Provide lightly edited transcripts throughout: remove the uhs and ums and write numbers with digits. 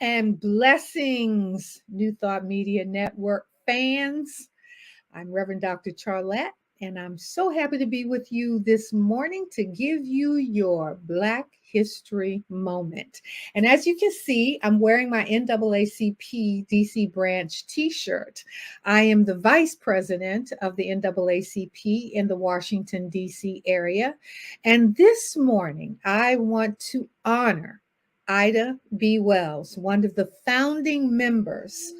and blessings, New Thought Media Network fans. I'm Reverend Dr. Charlette, and I'm so happy to be with you this morning to give you your Black History moment. And as you can see, I'm wearing my NAACP DC branch t shirt. I am the vice president of the NAACP in the Washington, DC area. And this morning, I want to honor Ida B. Wells, one of the founding members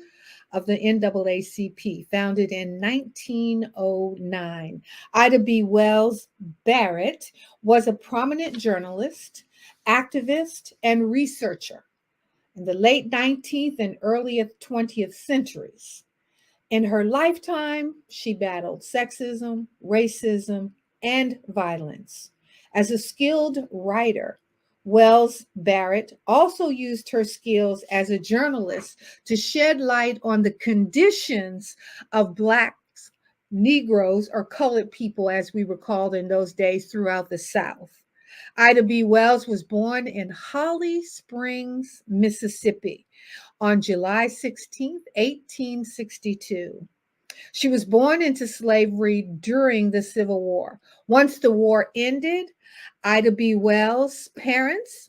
of the NAACP, founded in 1909. Ida B. Wells Barrett was a prominent journalist, activist, and researcher in the late 19th and early 20th centuries. In her lifetime, she battled sexism, racism, and violence. As a skilled writer, Wells Barrett also used her skills as a journalist to shed light on the conditions of Blacks, Negroes, or colored people, as we were called in those days, throughout the South. Ida B. Wells was born in Holly Springs, Mississippi on July 16th, 1862. She was born into slavery during the Civil War. Once the war ended, Ida B. Wells' parents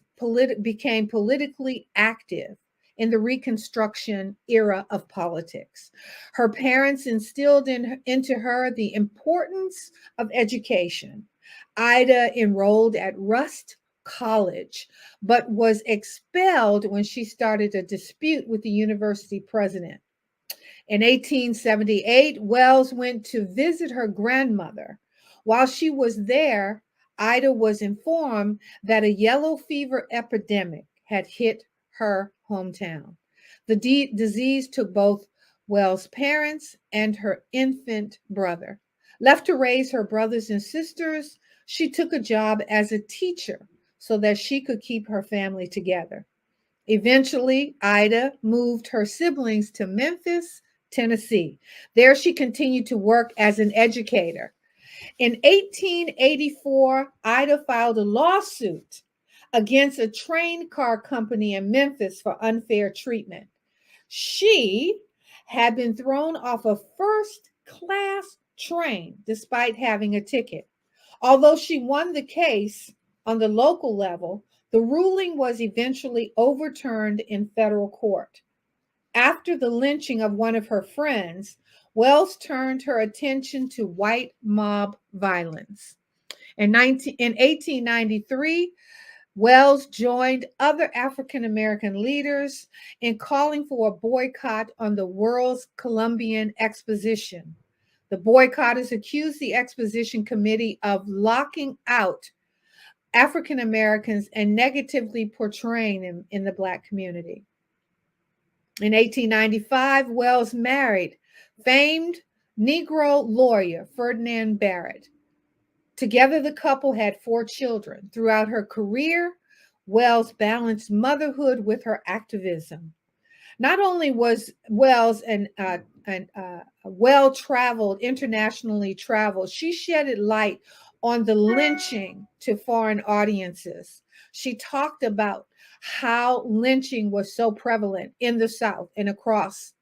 became politically active in the Reconstruction era of politics. Her parents instilled into her the importance of education. Ida enrolled at Rust College, but was expelled when she started a dispute with the university president. In 1878, Wells went to visit her grandmother. While she was there, Ida was informed that a yellow fever epidemic had hit her hometown. The disease took both Wells' parents and her infant brother. Left to raise her brothers and sisters, she took a job as a teacher so that she could keep her family together. Eventually, Ida moved her siblings to Memphis, Tennessee. There, she continued to work as an educator. In 1884, Ida filed a lawsuit against a train car company in Memphis for unfair treatment. She had been thrown off a first class train despite having a ticket. Although she won the case on the local level, the ruling was eventually overturned in federal court. After the lynching of one of her friends, Wells turned her attention to white mob violence. In 1893, Wells joined other African American leaders in calling for a boycott on the World's Columbian Exposition. The boycotters accused the Exposition Committee of locking out African Americans and negatively portraying them in the Black community. In 1895, Wells married famed Negro lawyer Ferdinand Barrett. Together, the couple had 4 children. Throughout her career, Wells balanced motherhood with her activism. Not only was Wells a well-traveled, internationally traveled, she shedded light on the lynching to foreign audiences. She talked about how lynching was so prevalent in the South and across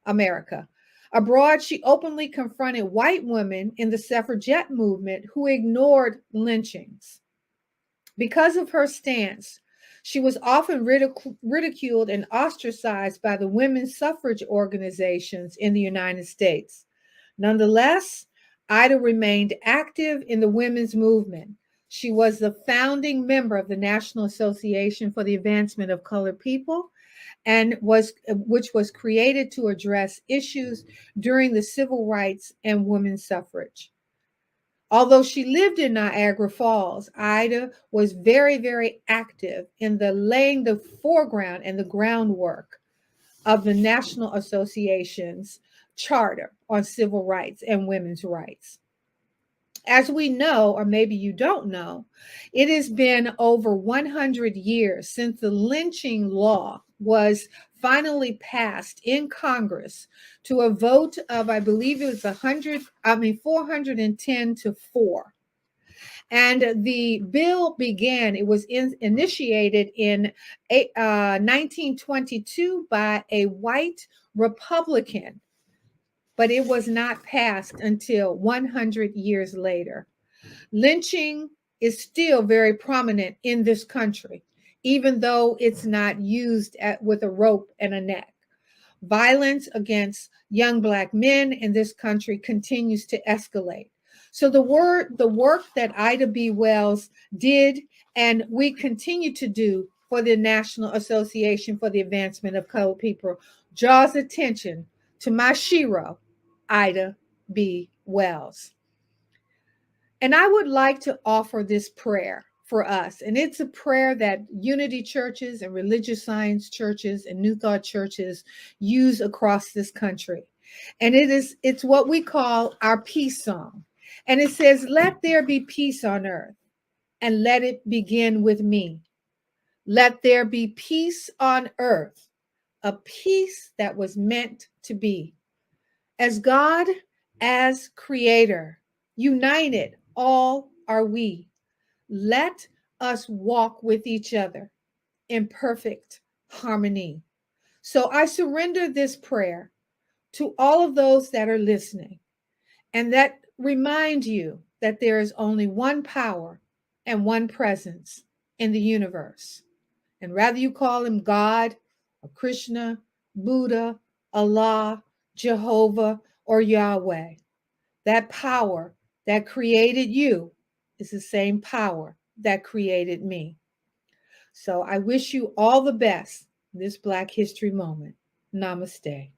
America. Abroad, she openly confronted white women in the suffragette movement who ignored lynchings. Because of her stance, she was often ridiculed and ostracized by the women's suffrage organizations in the United States. Nonetheless, Ida remained active in the women's movement. She was the founding member of the National Association for the Advancement of Colored People, which was created to address issues during the civil rights and women's suffrage. Although she lived in Niagara Falls, Ida was very, very active in laying the foreground and the groundwork of the National Association's charter on civil rights and women's rights. As we know, or maybe you don't know, it has been over 100 years since the lynching law was finally passed in Congress to a vote of, I believe it was 410 to 4. And the bill began, it was initiated in 1922 by a white Republican, but it was not passed until 100 years later. Lynching is still very prominent in this country, even though it's not used with a rope and a neck. Violence against young Black men in this country continues to escalate. So the work that Ida B. Wells did, and we continue to do for the National Association for the Advancement of Colored People, draws attention to my shero, Ida B. Wells. And I would like to offer this prayer for us. And it's a prayer that unity churches and religious science churches and New Thought churches use across this country. And it's what we call our peace song. And it says, "Let there be peace on earth, and let it begin with me. Let there be peace on earth, a peace that was meant to be. As God, as creator, united all are we. Let us walk with each other in perfect harmony." So I surrender this prayer to all of those that are listening, and that remind you that there is only one power and one presence in the universe. And rather you call him God or Krishna, Buddha, Allah, Jehovah, or Yahweh, that power that created you is the same power that created me. So I wish you all the best this Black History moment. Namaste.